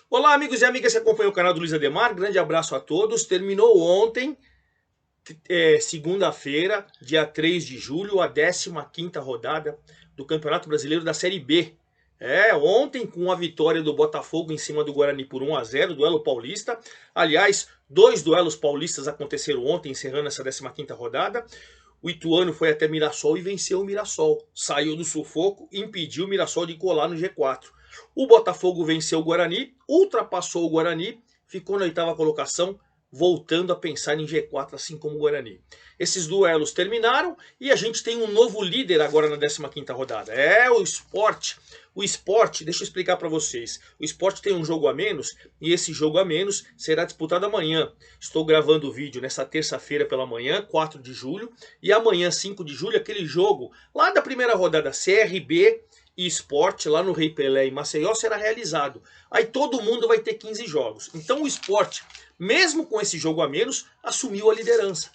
Olá, amigos e amigas que acompanham o canal do Luiz Ademar. Grande abraço a todos. Terminou ontem, segunda-feira, dia 3 de julho, a 15ª rodada do Campeonato Brasileiro da Série B. Ontem com a vitória do Botafogo em cima do Guarani por 1 a 0, duelo paulista. Aliás, dois duelos paulistas aconteceram ontem, encerrando essa 15ª rodada. O Ituano foi até Mirassol e venceu o Mirassol. Saiu do sufoco e impediu o Mirassol de colar no G4. O Botafogo venceu o Guarani, ultrapassou o Guarani, ficou na 8ª colocação, voltando a pensar em G4, assim como o Guarani. Esses duelos terminaram e a gente tem um novo líder agora na 15ª rodada. É o Sport. O Sport, deixa eu explicar para vocês. O Sport tem um jogo a menos e esse jogo a menos será disputado amanhã. Estou gravando o vídeo nessa terça-feira pela manhã, 4 de julho. E amanhã, 5 de julho, aquele jogo lá da primeira rodada CRB e Sport, lá no Rei Pelé em Maceió, será realizado. Aí todo mundo vai ter 15 jogos. Então o Sport, mesmo com esse jogo a menos, assumiu a liderança.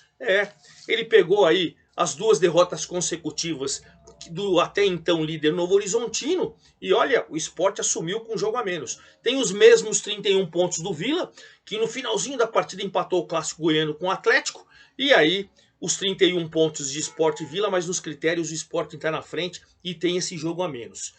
Ele pegou aí as 2 derrotas consecutivas do até então líder Novo Horizontino. E olha, o Sport assumiu com um jogo a menos. Tem os mesmos 31 pontos do Vila, que no finalzinho da partida empatou o Clássico Goiano com o Atlético. E aí os 31 pontos de Sport e Vila, mas nos critérios o Sport está na frente e tem esse jogo a menos.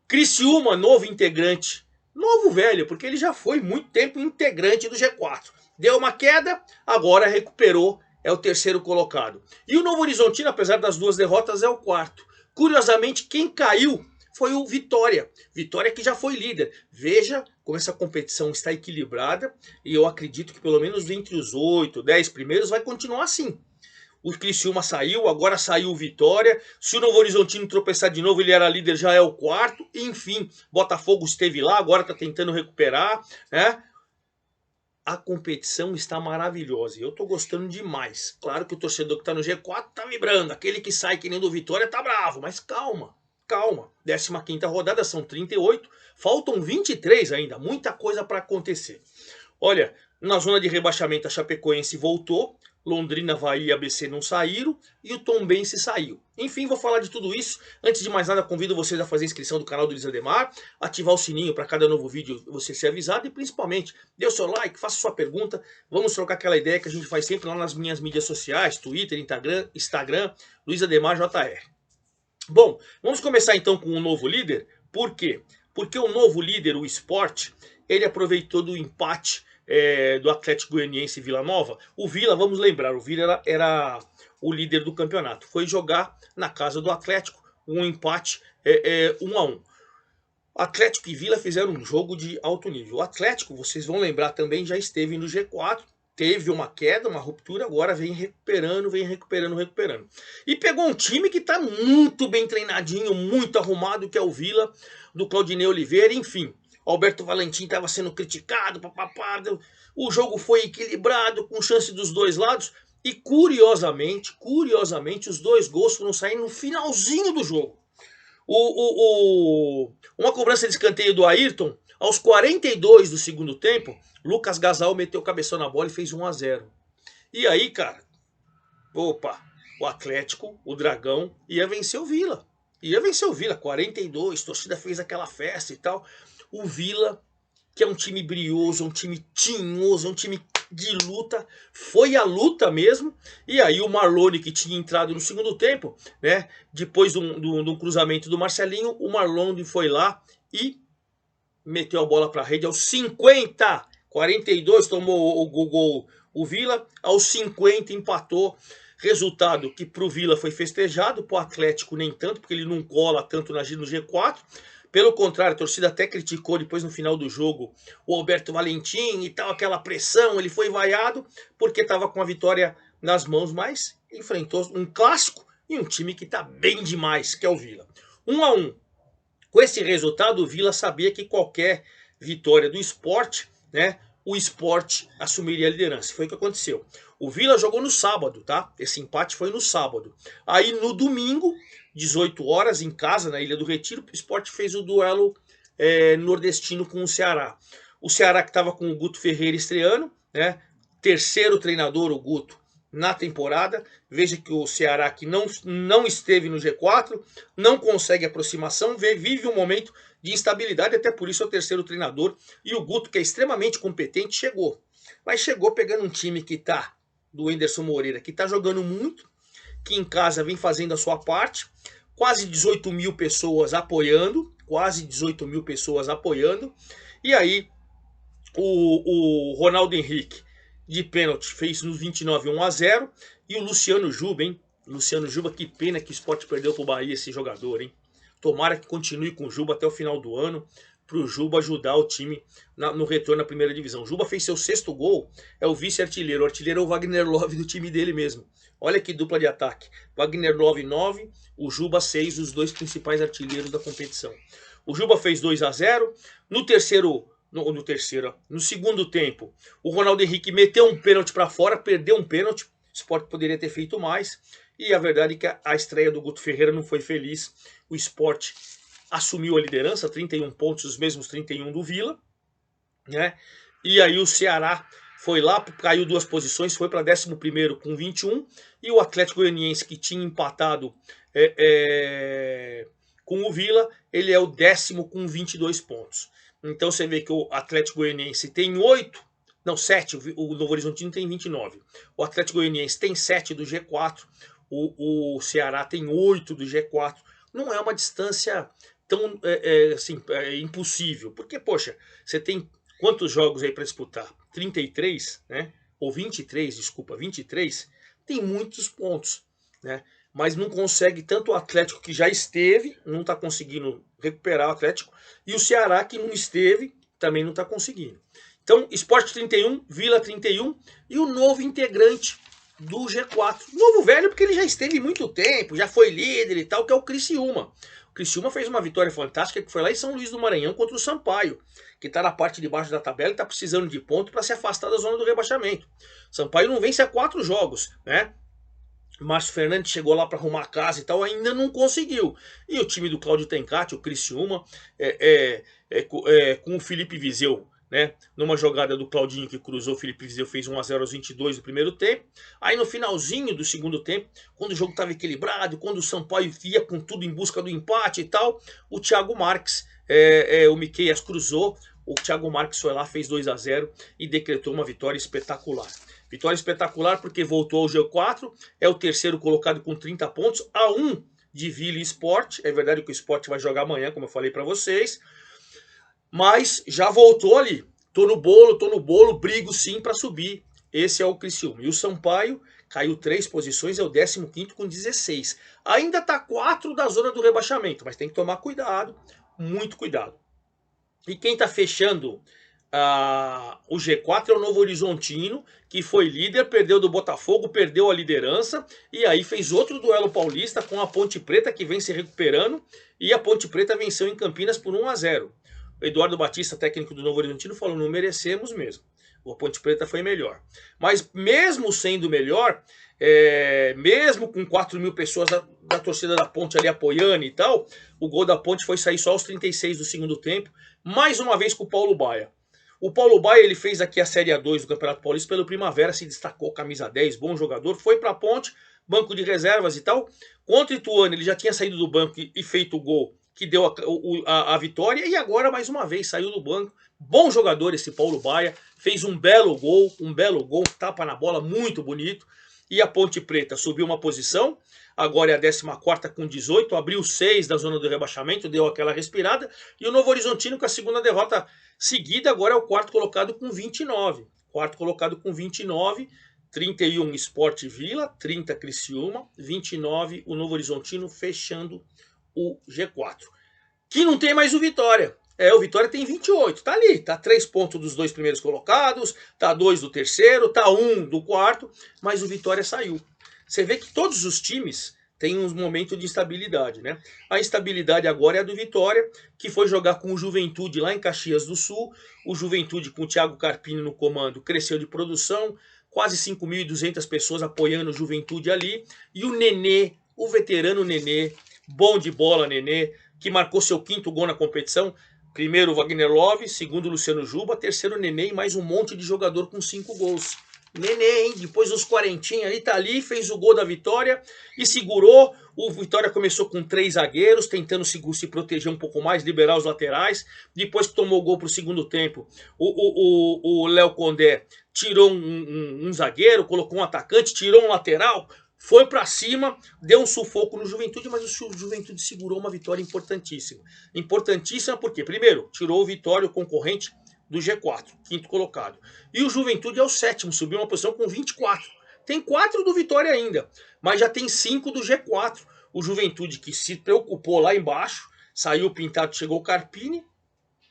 Criciúma, novo integrante, novo velho, porque ele já foi muito tempo integrante do G4. Deu uma queda, agora recuperou, é o terceiro colocado. E o Novo Horizontino, apesar das 2 derrotas, é o quarto. Curiosamente, quem caiu foi o Vitória. Vitória que já foi líder. Veja como essa competição está equilibrada e eu acredito que pelo menos entre os 8, 10 primeiros vai continuar assim. O Criciúma saiu, agora saiu o Vitória. Se o Novo Horizontino tropeçar de novo, ele era líder, já é o quarto. Enfim, Botafogo esteve lá, agora está tentando recuperar, né? A competição está maravilhosa e eu estou gostando demais. Claro que o torcedor que está no G4 está vibrando. Aquele que sai que nem do Vitória está bravo, mas calma, calma. 15ª rodada, são 38, faltam 23 ainda, muita coisa para acontecer. Olha, na zona de rebaixamento a Chapecoense voltou, Londrina, Avaí e ABC não saíram e o Tombense saiu. Enfim, vou falar de tudo isso. Antes de mais nada, convido vocês a fazer a inscrição do canal do Luiz Ademar, ativar o sininho para cada novo vídeo você ser avisado e principalmente, dê o seu like, faça sua pergunta. Vamos trocar aquela ideia que a gente faz sempre lá nas minhas mídias sociais, Twitter, Instagram, Luiz Ademar JR. Bom, vamos começar então com o novo líder. Por quê? Porque o novo líder, o Sport, ele aproveitou do empate do Atlético Goianiense e Vila Nova. O Vila, vamos lembrar, o Vila era o líder do campeonato. Foi jogar na casa do Atlético, um empate 1 a 1. Atlético e Vila fizeram um jogo de alto nível. O Atlético, vocês vão lembrar também, já esteve no G4. Teve uma queda, uma ruptura, agora vem recuperando. E pegou um time que está muito bem treinadinho, muito arrumado, que é o Vila, do Claudinei Oliveira, enfim. Alberto Valentim estava sendo criticado, papapá. O jogo foi equilibrado, com chance dos dois lados. E curiosamente, os 2 gols foram sair no finalzinho do jogo. Uma cobrança de escanteio do Ayrton, aos 42 do segundo tempo, Lucas Gasal meteu o cabeção na bola e fez 1 a 0. E aí, cara, opa, o Atlético, o Dragão, ia vencer o Vila. 42, a torcida fez aquela festa e tal. O Vila, que é um time brioso, um time tinhoso, um time de luta, foi a luta mesmo. E aí o Marlone, que tinha entrado no segundo tempo, né, depois de um cruzamento do Marcelinho, o Marlone foi lá e meteu a bola para a rede aos 50, 42 tomou o gol o Vila, aos 50 empatou. Resultado que para o Vila foi festejado, para o Atlético nem tanto, porque ele não cola tanto no G4. Pelo contrário, a torcida até criticou depois no final do jogo o Alberto Valentim e tal, aquela pressão, ele foi vaiado porque estava com a vitória nas mãos, mas enfrentou um clássico e um time que está bem demais, que é o Vila. 1 a 1. Com esse resultado, o Vila sabia que qualquer vitória do Sport, né, o Sport assumiria a liderança. Foi o que aconteceu. O Vila jogou no sábado, tá? Esse empate foi no sábado. Aí no domingo, 18 horas, em casa, na Ilha do Retiro, o Sport fez o duelo nordestino com o Ceará. O Ceará que estava com o Guto Ferreira estreando, né? Terceiro treinador, o Guto, na temporada. Veja que o Ceará que não esteve no G4, não consegue aproximação, vive um momento de instabilidade, até por isso é o terceiro treinador. E o Guto, que é extremamente competente, chegou. Mas chegou pegando um time que tá, do Wenderson Moreira, que tá jogando muito, que em casa vem fazendo a sua parte, quase 18 mil pessoas apoiando, e aí o Ronaldo Henrique, de pênalti, fez no 29 1-0, e o Luciano Juba, hein? Luciano Juba, que pena que o Sport perdeu pro Bahia esse jogador, hein? Tomara que continue com o Juba até o final do ano, para o Juba ajudar o time no retorno à primeira divisão. O Juba fez seu 6º gol, é o vice-artilheiro. O artilheiro é o Wagner Love do time dele mesmo. Olha que dupla de ataque. Wagner Love 9, o Juba 6, os dois principais artilheiros da competição. O Juba fez 2-0. No segundo tempo, o Ronaldo Henrique meteu um pênalti para fora, perdeu um pênalti. O Sport poderia ter feito mais. E a verdade é que a estreia do Guto Ferreira não foi feliz. O Sport assumiu a liderança, 31 pontos, os mesmos 31 do Vila, né? E aí o Ceará foi lá, caiu 2 posições, foi para 11º com 21, e o Atlético Goianiense, que tinha empatado com o Vila, ele é o 10º com 22 pontos. Então você vê que o Atlético Goianiense tem 7, o Novo Horizontino tem 29. O Atlético Goianiense tem 7 do G4, o Ceará tem 8 do G4. Não é uma distância tão impossível, porque, poxa, você tem quantos jogos aí para disputar? 33, né? Ou 23, desculpa, 23, tem muitos pontos, né? Mas não consegue, tanto o Atlético, que já esteve, não está conseguindo recuperar o Atlético, e o Ceará, que não esteve, também não está conseguindo. Então, Sport 31, Vila 31, e o novo integrante do G4. Novo velho, porque ele já esteve muito tempo, já foi líder e tal, que é o Criciúma. O Criciúma fez uma vitória fantástica, que foi lá em São Luís do Maranhão contra o Sampaio, que está na parte de baixo da tabela e está precisando de ponto para se afastar da zona do rebaixamento. Sampaio não vence há 4 jogos, né? Márcio Fernandes chegou lá para arrumar a casa e tal, ainda não conseguiu. E o time do Cláudio Tencati, o Criciúma, com o Felipe Viseu, né, numa jogada do Claudinho que cruzou, o Felipe Viseu fez 1-0 aos 22 do primeiro tempo. Aí no finalzinho do segundo tempo, quando o jogo estava equilibrado, quando o Sampaio ia com tudo em busca do empate e tal, o Thiago Marques, o Miqueias cruzou, o Thiago Marques foi lá, fez 2-0 e decretou uma vitória espetacular. Vitória espetacular porque voltou ao G4, é o terceiro colocado com 30 pontos, a 1 de Vila e Sport. É verdade que o Sport vai jogar amanhã, como eu falei para vocês, mas já voltou ali. Tô no bolo, brigo sim para subir. Esse é o Criciúma. E o Sampaio caiu 3 posições, é o 15º com 16. Ainda tá 4 da zona do rebaixamento, mas tem que tomar cuidado, muito cuidado. E quem tá fechando o G4 é o Novo Horizontino, que foi líder, perdeu do Botafogo, perdeu a liderança, e aí fez outro duelo paulista com a Ponte Preta, que vem se recuperando, e a Ponte Preta venceu em Campinas por 1-0. O Eduardo Batista, técnico do Novo Horizontino, falou: não merecemos mesmo. A Ponte Preta foi melhor. Mas mesmo sendo melhor, mesmo com 4 mil pessoas da torcida da Ponte ali apoiando e tal, o gol da Ponte foi sair só aos 36 do segundo tempo, mais uma vez com o Paulo Baia. O Paulo Baia, ele fez aqui a Série A2 do Campeonato Paulista pelo Primavera, se destacou, camisa 10, bom jogador, foi para a Ponte, banco de reservas e tal. Contra o Ituano, ele já tinha saído do banco e feito o gol que deu a vitória, e agora mais uma vez saiu do banco. Bom jogador esse Paulo Baia, fez um belo gol, tapa na bola muito bonito. E a Ponte Preta subiu uma posição, agora é a 14ª com 18, abriu 6 da zona do rebaixamento, deu aquela respirada. E o Novo Horizontino, com a segunda derrota seguida, agora é o 4º colocado com 29. 4º colocado com 29, 31 Sport Vila, 30 Criciúma, 29 o Novo Horizontino, fechando o G4. Que não tem mais o Vitória. O Vitória tem 28, tá ali, tá 3 pontos dos 2 primeiros colocados, tá 2 do terceiro, tá 1 do quarto, mas o Vitória saiu. Você vê que todos os times têm um momento de instabilidade, né? A instabilidade agora é a do Vitória, que foi jogar com o Juventude lá em Caxias do Sul. O Juventude, com o Thiago Carpini no comando, cresceu de produção, quase 5.200 pessoas apoiando o Juventude ali, e o Nenê, o veterano Nenê, bom de bola Nenê, que marcou seu 5º gol na competição. Primeiro Wagner Love, segundo Luciano Juba, terceiro Nenê e mais um monte de jogador com 5 gols. Nenê, hein? Depois dos 40 ali, tá ali, fez o gol da vitória e segurou. O Vitória começou com 3 zagueiros, tentando se proteger um pouco mais, liberar os laterais. Depois que tomou o gol pro segundo tempo, o Léo Condé tirou um zagueiro, colocou um atacante, tirou um lateral, foi para cima, deu um sufoco no Juventude, mas o Juventude segurou uma vitória importantíssima. Importantíssima porque, primeiro, tirou o Vitória, o concorrente do G4, quinto colocado. E o Juventude é o sétimo, subiu uma posição com 24. Tem 4 do Vitória ainda, mas já tem 5 do G4. O Juventude que se preocupou lá embaixo, saiu pintado, chegou o Carpini,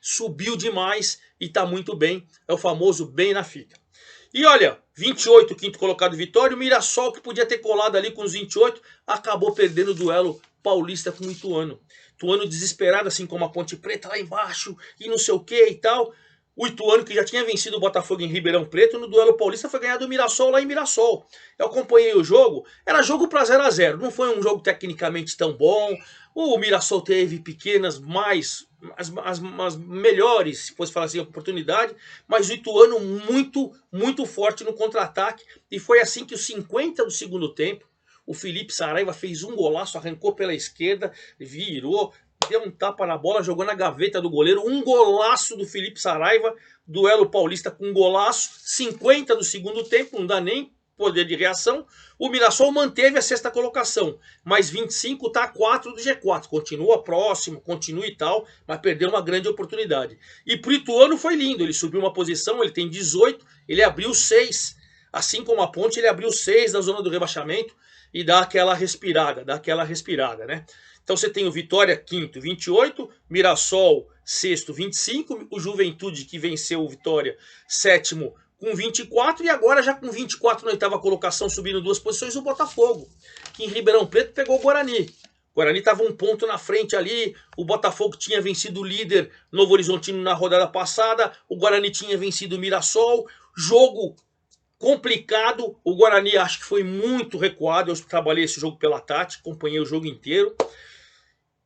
subiu demais e tá muito bem. É o famoso bem na fita. E olha, 28, quinto colocado Vitória, o Mirassol que podia ter colado ali com os 28, acabou perdendo o duelo paulista com o Ituano. Ituano desesperado, assim como a Ponte Preta lá embaixo, e não sei o que e tal. O Ituano, que já tinha vencido o Botafogo em Ribeirão Preto, no duelo paulista foi ganhar do Mirassol lá em Mirassol. Eu acompanhei o jogo, era jogo para 0 a 0, não foi um jogo tecnicamente tão bom. O Mirassol teve pequenas, as melhores, se fosse falar assim, oportunidade, mas o Ituano muito forte no contra-ataque. E foi assim que os 50 do segundo tempo, o Felipe Saraiva fez um golaço, arrancou pela esquerda, virou, deu um tapa na bola, jogou na gaveta do goleiro. Um golaço do Felipe Saraiva, duelo paulista com um golaço. 50 do segundo tempo, não dá nem poder de reação. O Mirassol manteve a sexta colocação, mas 25 está a 4 do G4. Continua próximo, continua e tal, mas perdeu uma grande oportunidade. E pro Ituano foi lindo, ele subiu uma posição, ele tem 18, ele abriu 6. Assim como a Ponte, ele abriu 6 na zona do rebaixamento e dá aquela respirada, né? Então você tem o Vitória, quinto, 28, Mirassol, sexto, 25, o Juventude, que venceu o Vitória, sétimo, com 24, e agora já com 24 na oitava colocação, subindo 2 posições, o Botafogo, que em Ribeirão Preto pegou o Guarani. O Guarani estava um ponto na frente ali, o Botafogo tinha vencido o líder Novo Horizontino na rodada passada, o Guarani tinha vencido o Mirassol, jogo complicado, o Guarani acho que foi muito recuado, eu trabalhei esse jogo pela tática, acompanhei o jogo inteiro.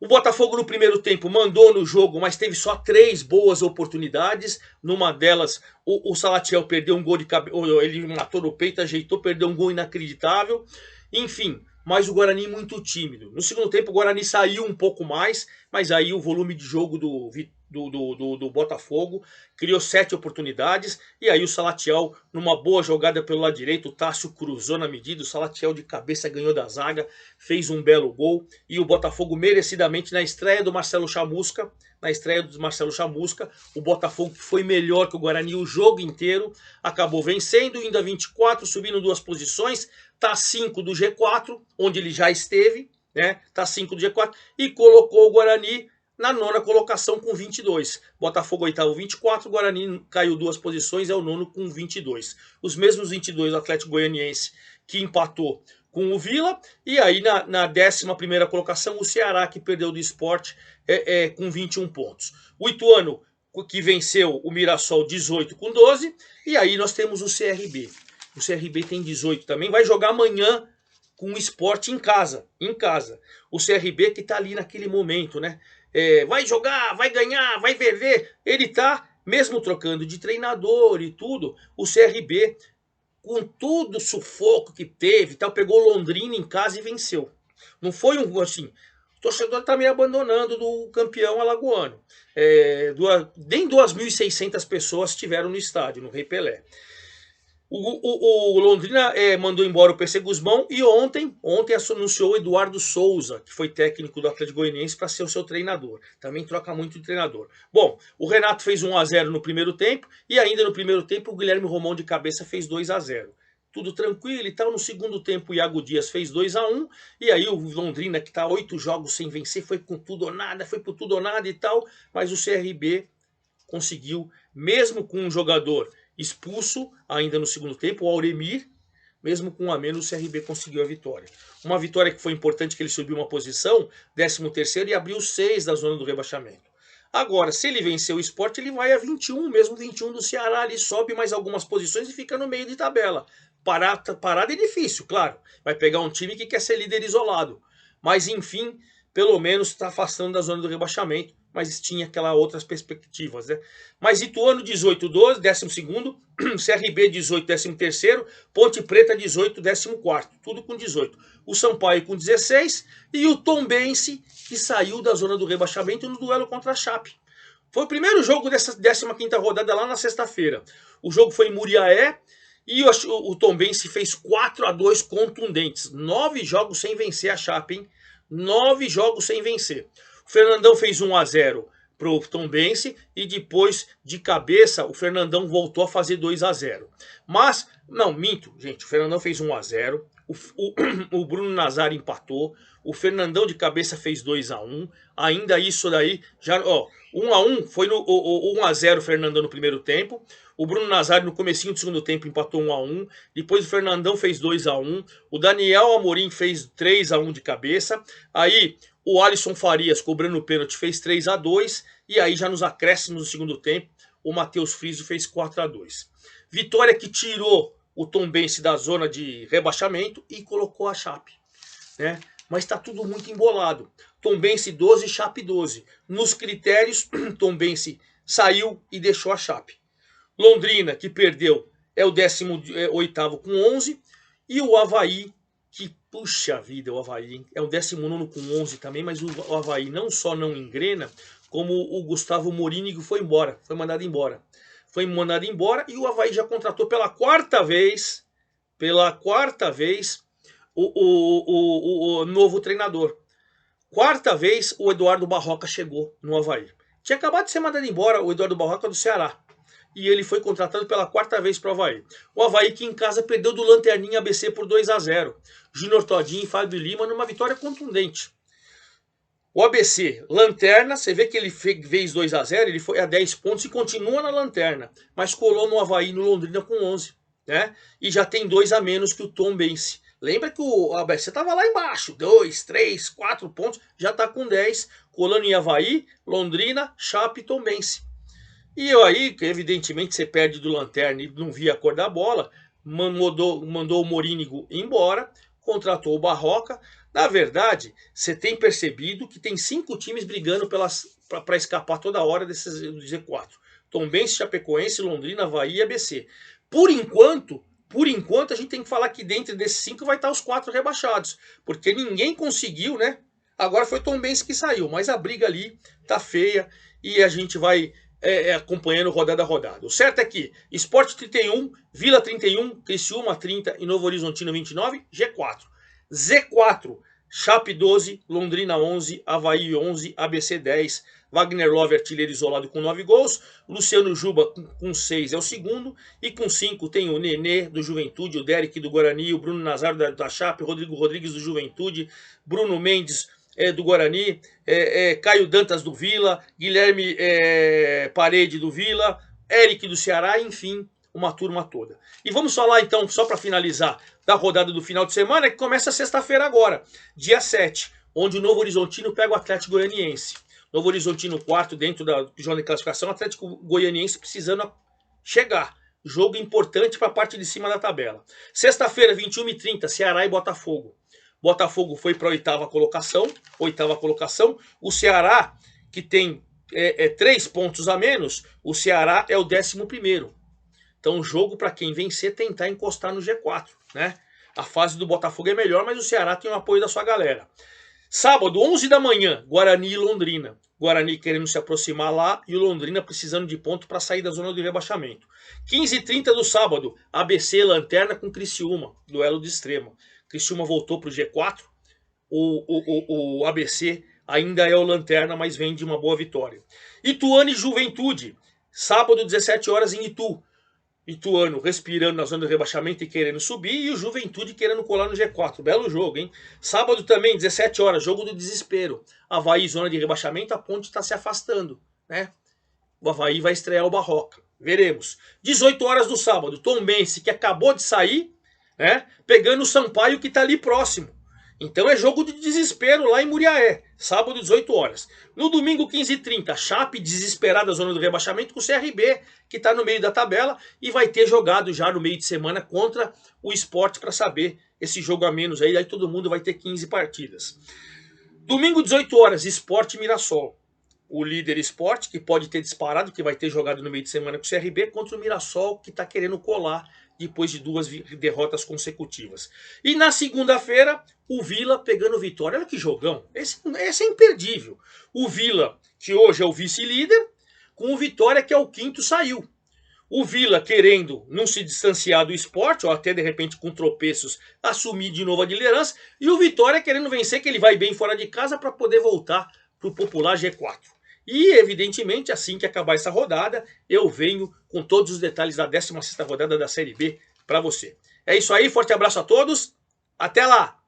O Botafogo no primeiro tempo mandou no jogo, mas teve só 3 boas oportunidades. Numa delas, o Salatiel perdeu um gol de cabeça, ele matou no peito, ajeitou, perdeu um gol inacreditável. Enfim, mas o Guarani muito tímido. No segundo tempo o Guarani saiu um pouco mais, mas aí o volume de jogo do Botafogo criou 7 oportunidades, e aí o Salatiel, numa boa jogada pelo lado direito, o Tássio cruzou na medida, o Salatiel de cabeça ganhou da zaga, fez um belo gol, e o Botafogo merecidamente na estreia do Marcelo Chamusca, o Botafogo que foi melhor que o Guarani o jogo inteiro, acabou vencendo, indo a 24, subindo 2 posições, tá 5 do G4, onde ele já esteve, né? Tá 5 do G4, e colocou o Guarani na 9ª colocação com 22. Botafogo oitavo 24, Guarani caiu 2 posições, é o 9º com 22. Os mesmos 22 do Atlético Goianiense, que empatou com o Vila, e aí na 11ª colocação o Ceará, que perdeu do Sport com 21 pontos. O Ituano, que venceu o Mirassol 18 com 12, e aí nós temos o CRB. O CRB tem 18 também, vai jogar amanhã com o Sport em casa. O CRB que está ali naquele momento, né? Vai jogar, vai ganhar, vai perder. Ele tá, mesmo trocando de treinador e tudo, o CRB, com todo o sufoco que teve, tal, pegou Londrina em casa e venceu. Não foi um assim. O torcedor tá meio abandonando do campeão alagoano. Nem 2.600 pessoas estiveram no estádio, no Rei Pelé. O Londrina mandou embora o PC Guzmão e ontem anunciou o Eduardo Souza, que foi técnico do Atlético Goianiense, para ser o seu treinador. Também troca muito de treinador. Bom, o Renato fez 1 a 0 no primeiro tempo, e ainda no primeiro tempo o Guilherme Romão de cabeça fez 2 a 0. Tudo tranquilo e tal. No segundo tempo o Iago Dias fez 2 a 1, e aí o Londrina, que está 8 jogos sem vencer, foi com tudo ou nada, e tal, mas o CRB conseguiu, mesmo com um jogador expulso ainda no segundo tempo, o Auremir, mesmo com 1 a menos, o CRB conseguiu a vitória. Uma vitória que foi importante, que ele subiu uma posição, 13º, e abriu 6 da zona do rebaixamento. Agora, se ele vencer o Sport, ele vai a 21, mesmo 21 do Ceará, ele sobe mais algumas posições e fica no meio de tabela. Parada é difícil, claro, vai pegar um time que quer ser líder isolado, mas enfim, pelo menos está afastando da zona do rebaixamento, mas tinha aquelas outras perspectivas, né? Mas Ituano 18, 12, 12º, CRB 18, 13º, Ponte Preta 18, 14º, tudo com 18. O Sampaio com 16 e o Tombense, que saiu da zona do rebaixamento no duelo contra a Chape. Foi o primeiro jogo dessa 15ª rodada lá na sexta-feira. O jogo foi em Muriaé e o Tombense fez 4-2 contundentes. 9 jogos sem vencer a Chape, hein? 9 jogos sem vencer. O Fernandão fez 1-0 pro Tombense e depois, de cabeça, o Fernandão voltou a fazer 2-0. Mas, não, minto, gente, o Fernandão fez 1-0, o Bruno Nazário empatou, o Fernandão de cabeça fez 2-1, ainda isso daí, já, ó, 1-1 foi no 1-0 o Fernandão no primeiro tempo, o Bruno Nazário no comecinho do segundo tempo empatou 1-1, depois o Fernandão fez 2-1, o Daniel Amorim fez 3-1 de cabeça, aí o Alisson Farias, cobrando o pênalti, fez 3-2, e aí já nos acréscimos do segundo tempo, o Matheus Friso fez 4-2. Vitória que tirou o Tombense da zona de rebaixamento e colocou a Chape, né? Mas está tudo muito embolado. Tombense 12, Chape 12. Nos critérios, Tombense saiu e deixou a Chape. Londrina, que perdeu, é o 18º com 11. E o Avaí, que, puxa vida, o Avaí, hein? É o 19º com 11 também, mas o Avaí não só não engrena, como o Gustavo Morínigo foi embora, foi mandado embora. Foi mandado embora e o Avaí já contratou pela quarta vez, o novo treinador. Quarta vez o Eduardo Barroca chegou no Avaí. Tinha acabado de ser mandado embora o Eduardo Barroca do Ceará. E ele foi contratado pela quarta vez para o Avaí. O Avaí que em casa perdeu do Lanterninha ABC por 2-0. Júnior Todinho e Fábio Lima numa vitória contundente. O ABC, lanterna, você vê que ele fez 2-0, ele foi a 10 pontos e continua na lanterna. Mas colou no Avaí, no Londrina com 11. Né? E já tem 2 a menos que o Tombense. Lembra que o ABC estava lá embaixo, 2, 3, 4 pontos, já está com 10, colando em Avaí, Londrina, Chape e Tombense. E aí, evidentemente, você perde do Lanterna e não via a cor da bola, mandou o Morínigo embora, contratou o Barroca. Na verdade, você tem percebido que tem 5 times brigando para escapar toda hora desses Z4. Tombense, Chapecoense, Londrina, Avaí e ABC. Por enquanto, a gente tem que falar que dentro desses 5 vai estar os 4 rebaixados. Porque ninguém conseguiu, né? Agora foi Tombense que saiu, mas a briga ali tá feia e a gente vai acompanhando rodada a rodada. O certo é que Sport 31, Vila 31, Criciúma 30 e Novo Horizontino 29, G4. Z4, Chape 12, Londrina 11, Avaí 11, ABC 10, Wagner Love artilheiro isolado com 9 gols, Luciano Juba com 6 é o segundo, e com 5 tem o Nenê do Juventude, o Derek do Guarani, o Bruno Nazário da Chape, Rodrigo Rodrigues do Juventude, Bruno Mendes do Guarani, Caio Dantas do Vila, Guilherme Parede do Vila, Eric do Ceará, enfim, uma turma toda. E vamos falar então, só para finalizar, da rodada do final de semana, que começa sexta-feira agora, dia 7, onde o Novo Horizontino pega o Atlético Goianiense. Novo Horizontino quarto dentro da zona de classificação, Atlético Goianiense precisando chegar. Jogo importante para a parte de cima da tabela. Sexta-feira, 21h30, Ceará e Botafogo. Botafogo foi para a oitava colocação. O Ceará, que tem 3 pontos a menos, o Ceará é o 11º. Então o jogo para quem vencer tentar encostar no G4, né? A fase do Botafogo é melhor, mas o Ceará tem o apoio da sua galera. Sábado, 11 da manhã, Guarani e Londrina. Guarani querendo se aproximar lá e o Londrina precisando de ponto para sair da zona de rebaixamento. 15h30 do sábado, ABC Lanterna com Criciúma, duelo de extremo. Criciúma voltou para o G4, o ABC ainda é o Lanterna, mas vem de uma boa vitória. Ituano e Juventude, sábado 17 horas em Itu. Ituano respirando na zona de rebaixamento e querendo subir, e o Juventude querendo colar no G4. Belo jogo, hein? Sábado também, 17 horas, jogo do desespero. Avaí, zona de rebaixamento, a Ponte está se afastando, né? O Avaí vai estrear o Barroca. Veremos. 18 horas do sábado, Tombense, que acabou de sair, né? Pegando o Sampaio, que está ali próximo. Então é jogo de desespero lá em Muriaé. Sábado, 18 horas. No domingo, 15h30, Chape desesperada da zona do rebaixamento com o CRB, que está no meio da tabela e vai ter jogado já no meio de semana contra o Sport para saber esse jogo a menos aí. Aí todo mundo vai ter 15 partidas. Domingo, 18 horas, Sport Mirassol. o líder Sport, que pode ter disparado, que vai ter jogado no meio de semana com o CRB, contra o Mirassol, que está querendo colar depois de 2 derrotas consecutivas. E na segunda-feira, o Vila pegando vitória. Olha que jogão, esse é imperdível. O Vila, que hoje é o vice-líder, com o Vitória, que é o quinto, saiu. O Vila querendo não se distanciar do Sport, ou até de repente com tropeços assumir de novo a liderança, e o Vitória querendo vencer, que ele vai bem fora de casa para poder voltar para o popular G4. E evidentemente, assim que acabar essa rodada, eu venho com todos os detalhes da 16ª rodada da Série B para você. É isso aí, forte abraço a todos, até lá!